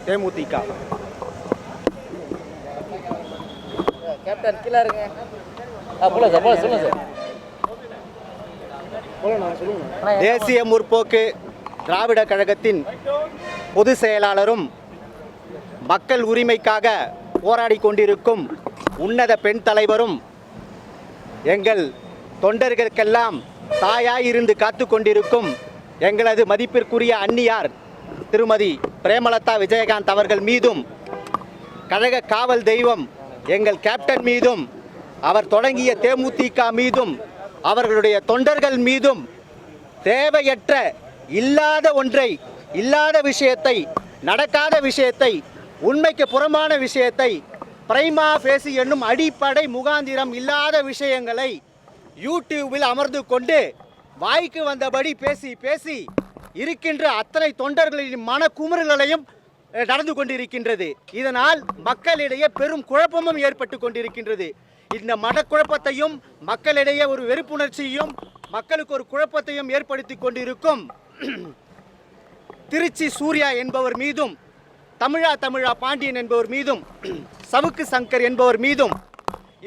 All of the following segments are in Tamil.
தேமுதிக. கேப்டன் கீழே இருங்க. சொல்லுங்க சார். தேசிய முற்போக்கு திராவிட கழகத்தின் பொதுச் செயலாளரும் மக்கள் உரிமைக்காக போராடி கொண்டிருக்கும் உன்னத பெண் தலைவரும் எங்கள் தொண்டர்களுக்கெல்லாம் தாயாய் இருந்து காத்து கொண்டிருக்கும் எங்களது மதிப்பிற்குரிய அன்னியார் திருமதி பிரேமலதா விஜயகாந்த் அவர்கள் மீதும், கழக காவல் தெய்வம் எங்கள் கேப்டன் மீதும், அவர் தொடங்கிய தேமுதிக மீதும், அவர்களுடைய தொண்டர்கள் மீதும் தேவையற்ற இல்லாத ஒன்றை, இல்லாத விஷயத்தை, நடக்காத விஷயத்தை, உண்மைக்கு புறம்பான விஷயத்தை, பிரைமா ஃபேசி என்னும் அடிப்படை முகாந்திரம் இல்லாத விஷயங்களை யூடியூபில் அமர்ந்து கொண்டு வாய்க்கு வந்தபடி பேசி பேசி இருக்கின்ற அத்தனை தொண்டர்களின் மனக்குமுறல்களையும் நடந்து கொண்டிருக்கின்றது. இதனால் மக்களிடையே பெரும் குழப்பமும் ஏற்பட்டு கொண்டிருக்கின்றது. இந்த மனக்குழப்பத்தையும் மக்களிடையே ஒரு வெறுப்புணர்ச்சியும் மக்களுக்கு ஒரு குழப்பத்தையும் ஏற்படுத்தி கொண்டிருக்கும் திருச்சி சூர்யா என்பவர் மீதும், தமிழா பாண்டியன் என்பவர் மீதும், சவுக்கு சங்கர் என்பவர் மீதும்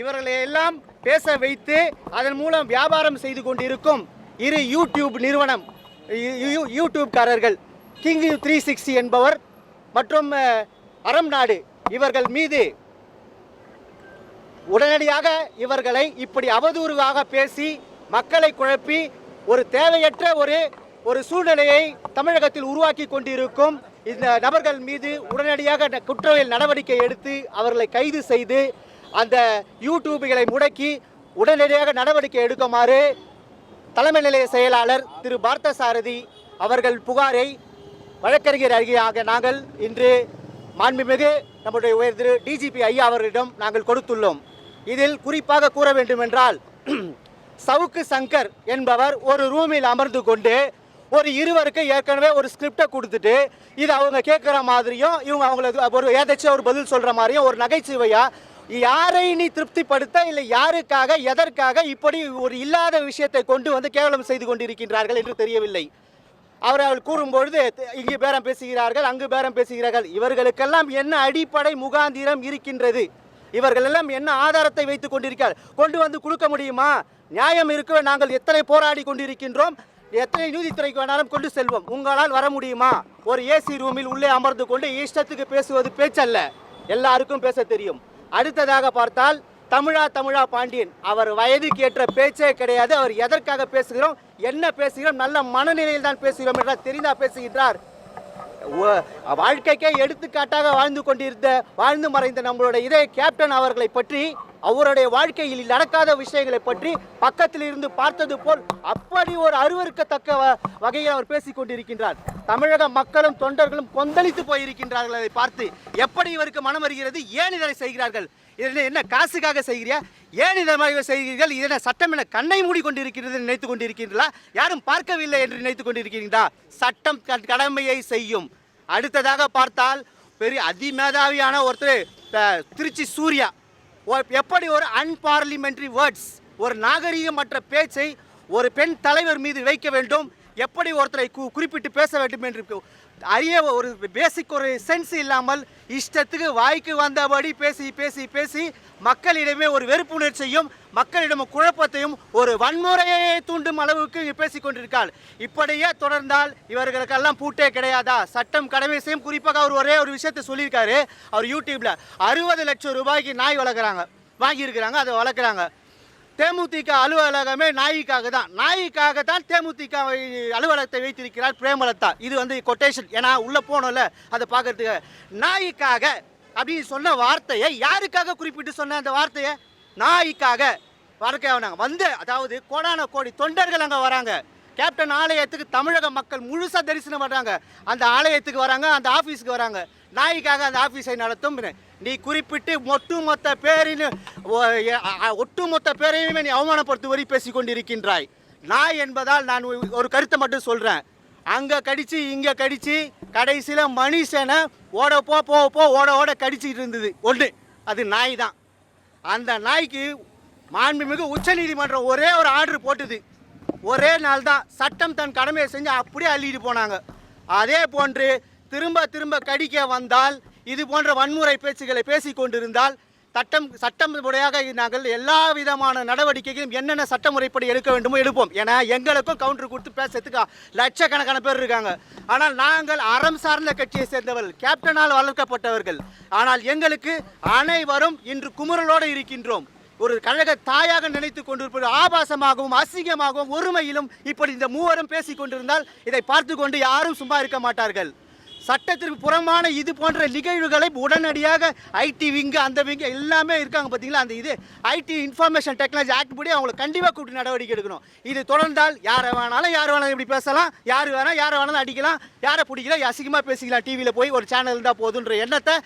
இவர்களை எல்லாம் பேச வைத்து அதன் மூலம் வியாபாரம் செய்து கொண்டிருக்கும் இரு யூடியூப் நிறுவனம், யூடியூப்காரர்கள் கிங் 360 என்பவர் மற்றும் அறம் நாடு இவர்கள் மீது உடனடியாக இவர்களை இப்படி அவதூறாக பேசி மக்களை குழப்பி ஒரு தேவையற்ற ஒரு சூழ்நிலையை தமிழகத்தில் உருவாக்கி கொண்டிருக்கும் இந்த நபர்கள் மீது உடனடியாக குற்றவியல் நடவடிக்கை எடுத்து அவர்களை கைது செய்து அந்த யூடியூப்களை முடக்கி உடனடியாக நடவடிக்கை எடுக்குமாறு தலைமை நிலைய செயலாளர் திரு பார்த்தசாரதி அவர்கள் புகாரை வழக்கறிஞர் அருகே நாங்கள் இன்று மாண்புமிகு நம்முடைய உயர் திரு டிஜிபி ஐயா அவர்களிடம் நாங்கள் கொடுத்துள்ளோம். இதில் குறிப்பாக கூற வேண்டுமென்றால், சவுக்கு சங்கர் என்பவர் ஒரு ரூமில் அமர்ந்து கொண்டு ஒரு இருவருக்கு ஏற்கனவே ஒரு ஸ்கிரிப்டை கொடுத்துட்டு இது அவங்க கேட்குற மாதிரியும் இவங்க அவங்களுக்கு ஒரு ஏதாச்சும் ஒரு பதில் சொல்கிற மாதிரியும் ஒரு நகைச்சுவையா யாரை நீ திருப்திப்படுத்த இல்லை யாருக்காக எதற்காக இப்படி ஒரு இல்லாத விஷயத்தை கொண்டு வந்து கேவலம் செய்து கொண்டிருக்கின்றார்கள் என்று தெரியவில்லை. அவர்கள் கூறும்பொழுது இங்கு பேரம் பேசுகிறார்கள், அங்கு பேரம் பேசுகிறார்கள். இவர்களுக்கெல்லாம் என்ன அடிப்படை முகாந்திரம் இருக்கின்றது? இவர்கள் எல்லாம் என்ன ஆதாரத்தை வைத்துக் கொண்டிருக்கிறார்? கொண்டு வந்து கொடுக்க முடியுமா? நியாயம் இருக்க நாங்கள் எத்தனை போராடி கொண்டிருக்கின்றோம், எத்தனை நீதித்துறைக்கு வேணாலும் கொண்டு செல்வோம். உங்களால் வர முடியுமா? ஒரு ஏசி ரூமில் உள்ளே அமர்ந்து கொண்டு இஷ்டத்துக்கு பேசுவது பேச்சல்ல, எல்லாருக்கும் பேச தெரியும். அடுத்ததாக பார்த்தால் தமிழா பாண்டியன், அவர் வயதுக்கு ஏற்ற பேச்சே கிடையாது. அவர் எதற்காக பேசுகிறோம், என்ன பேசுகிறோம், நல்ல மனநிலையில் தான் பேசுகிறோம் என்றால் தெரிந்தா பேசுகின்றார். வாழ்க்கைக்கே எடுத்துக்காட்டாக வாழ்ந்து மறைந்த நம்மளுடைய இதே கேப்டன் அவர்களை பற்றி, அவருடைய வாழ்க்கையில் நடக்காத விஷயங்களை பற்றி பக்கத்தில் இருந்து பார்த்தது போல் அப்படி ஒரு அருவருக்கத்தக்க வகையில் அவர் பேசிக் கொண்டிருக்கின்றார். தமிழக மக்களும் தொண்டர்களும் கொந்தளித்து போயிருக்கின்றார்கள். அதை பார்த்து எப்படி இவருக்கு மனம் வருகிறது? ஏன் இதனை செய்கிறார்கள்? என்ன காசுக்காக செய்கிறியா? ஏன் இதை மாதிரி செய்கிறீர்கள்? இதனை சட்டம் என கண்ணை மூடி கொண்டிருக்கிறது நினைத்து கொண்டிருக்கிறீர்களா? யாரும் பார்க்கவில்லை என்று நினைத்து கொண்டிருக்கிறீர்களா? சட்டம் கடமையை செய்யும். அடுத்ததாக பார்த்தால் பெரிய அதிமேதாவியான ஒருத்தர் திருச்சி சூர்யா எப்படி ஒரு அன்பார்லிமெண்ட்ரி வேர்ட்ஸ், ஒரு நாகரீகமற்ற பேச்சை ஒரு பெண் தலைவர் மீது வைக்க வேண்டும், எப்படி ஒருத்தரை குறிப்பிட்டு பேச வேண்டும் என்று அறிய ஒரு பேசிக் ஒரு சென்ஸ் இல்லாமல் இஷ்டத்துக்கு வாய்க்கு வந்தபடி பேசி பேசி பேசி மக்களிடமே ஒரு வெறுப்புணர்ச்சியும் மக்களிடம் குழப்பத்தையும் ஒரு வன்முறையை தூண்டும் அளவுக்கு பேசிக் கொண்டிருக்காள். இப்படியே தொடர்ந்தால் இவர்களுக்கெல்லாம் பூட்டே கிடையாதா? சட்டம் கடமை செய்யும். குறிப்பாக அவர் ஒரே ஒரு விஷயத்தை சொல்லியிருக்காரு. அவர் யூடியூப்ல 60 லட்சம் ரூபாய்க்கு நாய் வாங்கியிருக்கிறாங்க, அதை வளர்க்குறாங்க. தேமுதிக அலுவலகமே நாய்க்காக தான் தேமுதிக அலுவலகத்தை வைத்திருக்கிறார் பிரேமலதா. இது கொட்டேஷன், ஏன்னா உள்ள போனோம்ல அதை பார்க்கறதுக்கு. நாய்க்காக அப்படின்னு சொன்ன வார்த்தையை யாருக்காக குறிப்பிட்டு சொன்ன அந்த வார்த்தையை? நாய்க்காக வராங்க. அதாவது கோடான கோடி தொண்டர்கள் அங்கே வராங்க. கேப்டன் ஆலயத்துக்கு தமிழக மக்கள் முழுசாக தரிசனம் பண்ணுறாங்க. அந்த ஆலயத்துக்கு வராங்க, அந்த ஆஃபீஸுக்கு வராங்க. நாய்க்காக அந்த ஆஃபீஸை நடத்தும். நீ குறிப்பிட்டு ஒட்டுமொத்த பேரையுமே நீ அவமானப்படுத்துவதை பேசிக் கொண்டிருக்கின்றாய். நாய் என்பதால் நான் ஒரு கருத்தை மட்டும் சொல்கிறேன். அங்கே கடிச்சு இங்கே கடிச்சு கடைசியில் மனுஷனை ஓட கடிச்சிட்டு இருந்தது ஒன்று, அது நாய் தான். அந்த நாய்க்கு மாண்புமிகு உச்சநீதிமன்றம் ஒரே ஒரு ஆர்டர் போட்டுது. ஒரே நாள் தான் சட்டம் தன் கடமையை செஞ்சு அப்படியே அள்ளிட்டு போனாங்க. அதே போன்று திரும்ப திரும்ப கடிக்க வந்தால், இது போன்ற வன்முறை பேச்சுகளை பேசிக் கொண்டிருந்தால் சட்டம் முறையாக நாங்கள் எல்லா விதமான நடவடிக்கைகளும் என்னென்ன சட்டமுறைப்படி எடுக்க வேண்டுமோ எடுப்போம். ஏன்னா எங்களுக்கும் கவுண்டர் கொடுத்து பேசுறதுக்கு லட்சக்கணக்கான பேர் இருக்காங்க. ஆனால் நாங்கள் அறம் சார்ந்த கட்சியை சேர்ந்தவர்கள், கேப்டனால் வளர்க்கப்பட்டவர்கள். ஆனால் எங்களுக்கு அனைவரும் இன்று குமுறலோடு இருக்கின்றோம். ஒரு கழக தாயாக நினைத்து கொண்டிருப்பது ஆபாசமாகவும் அசிங்கமாகவும் ஒருமையிலும் இப்படி இந்த மூவரும் பேசிக் கொண்டிருந்தால் இதை பார்த்து கொண்டு யாரும் சும்மா இருக்க மாட்டார்கள். சட்டத்திற்கு புறமான இது போன்ற நிகழ்வுகளை உடனடியாக ஐடி விங்கு அந்த விங்கு எல்லாமே இருக்காங்க பார்த்தீங்களா, அந்த இது ஐடி இன்ஃபர்மேஷன் டெக்னாலஜி ஆக்ட் படி அவங்களை கண்டிப்பாக கூப்பிட்டு நடவடிக்கை எடுக்கணும். இது தொடர்ந்தால் யாரை வேணாலும் இப்படி பேசலாம், யாரை வேணாலும் அடிக்கலாம், யாரை பிடிக்கலாம், அசிங்கமாக பேசிக்கலாம். டிவியில் போய் ஒரு சேனல் இருந்தால் போதுன்ற எண்ணத்தை,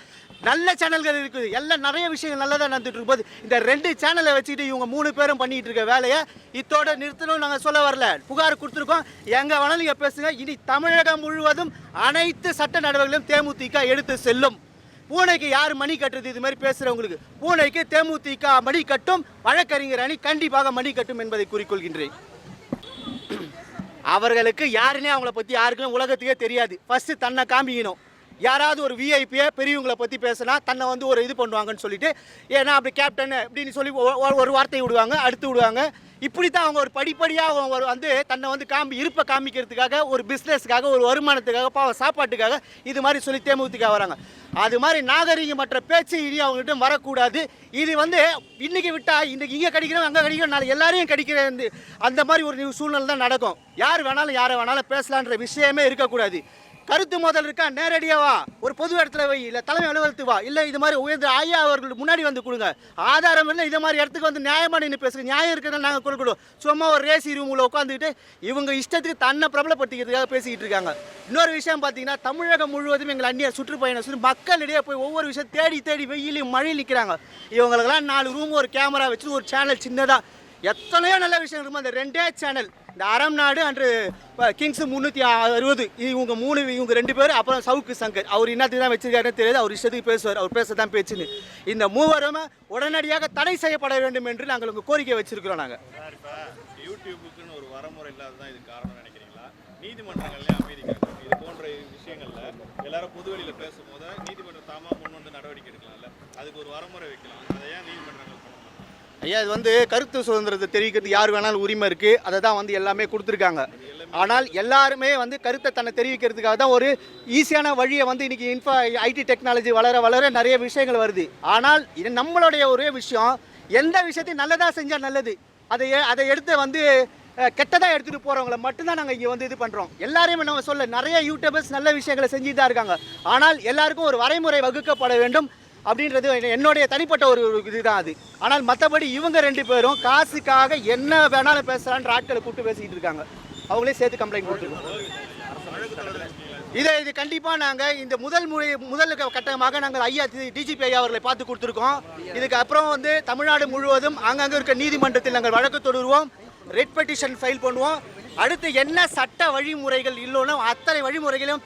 நல்ல சேனல்கள் இருக்குது, எல்லாம் நிறைய விஷயங்கள் நல்லதாக நடந்துட்டு இருக்கும் போது இந்த 2 சேனலை வச்சுக்கிட்டு இவங்க 3 பேரும் பண்ணிட்டு இருக்க வேலையை இத்தோட நிறுத்தணும். நாங்கள் சொல்ல வரல, புகார் கொடுத்துருக்கோம், எங்கே வேணாலும் நீங்கள் பேசுங்க. இனி தமிழகம் முழுவதும் அனைத்து சட்ட நடவடிக்கைகளும் தேமுதிக எடுத்து செல்லும். பூனைக்கு யார் மணி கட்டுறது? இது மாதிரி பேசுகிறவங்களுக்கு பூனைக்கு தேமுதிக மணி கட்டும், வழக்கறிஞர் அணி கண்டிப்பாக மணி கட்டும் என்பதை குறிக்கொள்கின்றேன். அவர்களுக்கு யாருன்னே அவங்கள பற்றி யாருக்கும் உலகத்துக்கே தெரியாது. ஃபஸ்ட்டு தன்னை காமிக்கணும். யாராவது ஒரு விஐபியை பெரியவங்களை பற்றி பேசினா தன்னை வந்து ஒரு இது பண்ணுவாங்கன்னு சொல்லிட்டு, ஏன்னா அப்படி கேப்டன் அப்படின்னு சொல்லி ஒரு வார்த்தையை விடுவாங்க, அடுத்து விடுவாங்க. இப்படி தான் அவங்க ஒரு படிப்படியாக வந்து தன்னை வந்து இருப்பை காமிக்கிறதுக்காக, ஒரு பிஸ்னஸ்க்காக, ஒரு வருமானத்துக்காக, சாப்பாட்டுக்காக இது மாதிரி சொல்லி தேமுதிக வராங்க. அது மாதிரி நாகரிகமற்ற பேச்சு இனி அவங்ககிட்ட வரக்கூடாது. இது வந்து இன்னைக்கு விட்டால் இன்றைக்கி இங்கே கிடைக்கிறோம், அங்கே கிடைக்கிறோம், நாளை எல்லாரையும் கிடைக்கிற அந்த மாதிரி ஒரு சூழ்நிலை தான் நடக்கும். யார் வேணாலும் யாரை வேணாலும் பேசலான்ற விஷயமே இருக்கக்கூடாது. கருத்து மோதல் இருக்கா, நேரடியாக வா, ஒரு பொது இடத்துல வை, இல்லை தலைமை அலுவலகத்துக்கு வா, இல்லை இது மாதிரி உயர்ந்த ஐயா அவர்களுக்கு முன்னாடி வந்து கொடுங்க. ஆதாரம் இல்லை, இது மாதிரி இடத்துக்கு வந்து நியாயமாக நின்று பேசுங்க. நியாயம் இருக்கிறத நாங்கள் கொடுக்கணும். சும்மா ஒரு ரேசி ரூமில் உட்காந்துக்கிட்டு இவங்க இஷ்டத்துக்கு தன்னை பிரபலப்படுத்திக்கிறதுக்காக பேசிக்கிட்டு இருக்காங்க. இன்னொரு விஷயம் பார்த்தீங்கன்னா, தமிழகம் முழுவதும் எங்கள் அந்நியர் சுற்றுப்பயணம் சொல்லி மக்களிடையே போய் ஒவ்வொரு விஷயம் தேடி வெயிலையும் மழையில் நிற்கிறாங்க. இவங்களுக்கெல்லாம் 4 ரூம், ஒரு கேமரா வச்சு, ஒரு சேனல் சின்னதாக, எத்தனையோ நல்ல விஷயம் இருக்கும். அந்த 2 சேனல், இந்த அறம் நாடு அன்று கிங்ஸ் 360, இவங்க 2 பேர், அப்புறம் சவுக்கு சங்கர், அவர் என்னத்துக்கு தான் வச்சிருக்காருன்னு தெரியாது, அவர் இஷ்டத்துக்கு பேசுவார், அவர் பேசத்தான் பேச்சுன்னு. இந்த மூவரும் உடனடியாக தடை செய்யப்பட வேண்டும் என்று நாங்கள் உங்கள் கோரிக்கை வச்சிருக்கிறோம். நாங்கள் யூடியூபுக்குன்னு ஒரு வரமுறை இல்லாததான் இது காரணம் நினைக்கிறீங்களா? நீதிமன்றங்கள்லேயே அமைதிக்காங்க. இது போன்ற விஷயங்கள்ல எல்லாரும் பொதுவெளியில் பேசும்போது நீதிமன்றம் தாமா முன் வந்து நடவடிக்கை எடுக்கலாம்ல, அதுக்கு ஒரு வரமுறை வைக்கலாம். அதை ஏன் நீதிமன்றங்கள் ஐயா, இது வந்து கருத்து சுதந்திரத்தை தெரிவிக்கிறது யார் வேணாலும் உரிமை இருக்குது, அதை தான் வந்து எல்லாமே கொடுத்துருக்காங்க. ஆனால் எல்லாருமே வந்து கருத்தை தன்னை தெரிவிக்கிறதுக்காக தான் ஒரு ஈஸியான வழியை வந்து இன்றைக்கி ஐடி டெக்னாலஜி வளர நிறைய விஷயங்கள் வருது. ஆனால் இது நம்மளுடைய ஒரே விஷயம், எந்த விஷயத்தையும் நல்லதாக செஞ்சால் நல்லது, அதை எடுத்து வந்து கெட்டதாக எடுத்துகிட்டு போகிறவங்களை மட்டும்தான் நாங்கள் இங்கே வந்து இது பண்ணுறோம். எல்லாரையுமே நம்ம சொல்ல, நிறைய யூடியூபர்ஸ் நல்ல விஷயங்களை செஞ்சுட்டு தான் இருக்காங்க. ஆனால் எல்லாருக்கும் ஒரு வரைமுறை வகுக்கப்பட வேண்டும் அப்படின்றது என்னுடைய தனிப்பட்ட ஒரு இதுதான் அது. ஆனால் மற்றபடி இவங்க 2 பேரும் காசுக்காக என்ன வேணாலும் பேசுகிறான்ற ஆட்களை கூப்பிட்டு பேசிக்கிட்டு இருக்காங்க. அவங்களே சேர்த்து கம்ப்ளைண்ட் கொடுத்துருக்கோம். இது கண்டிப்பாக நாங்கள் இந்த முதல் கட்டமாக நாங்கள் ஐயா டிஜிபி ஐயா அவர்களை பார்த்து கொடுத்துருக்கோம். இதுக்கு அப்புறம் வந்து தமிழ்நாடு முழுவதும் அங்கங்கே இருக்க நீதிமன்றத்தில் நாங்கள் வழக்கு தொடருவோம், ரெட் பெட்டிஷன் ஃபைல் பண்ணுவோம். அடுத்து என்ன சட்ட வழிமுறைகள் இல்லைன்னா அத்தனை வழிமுறைகளையும்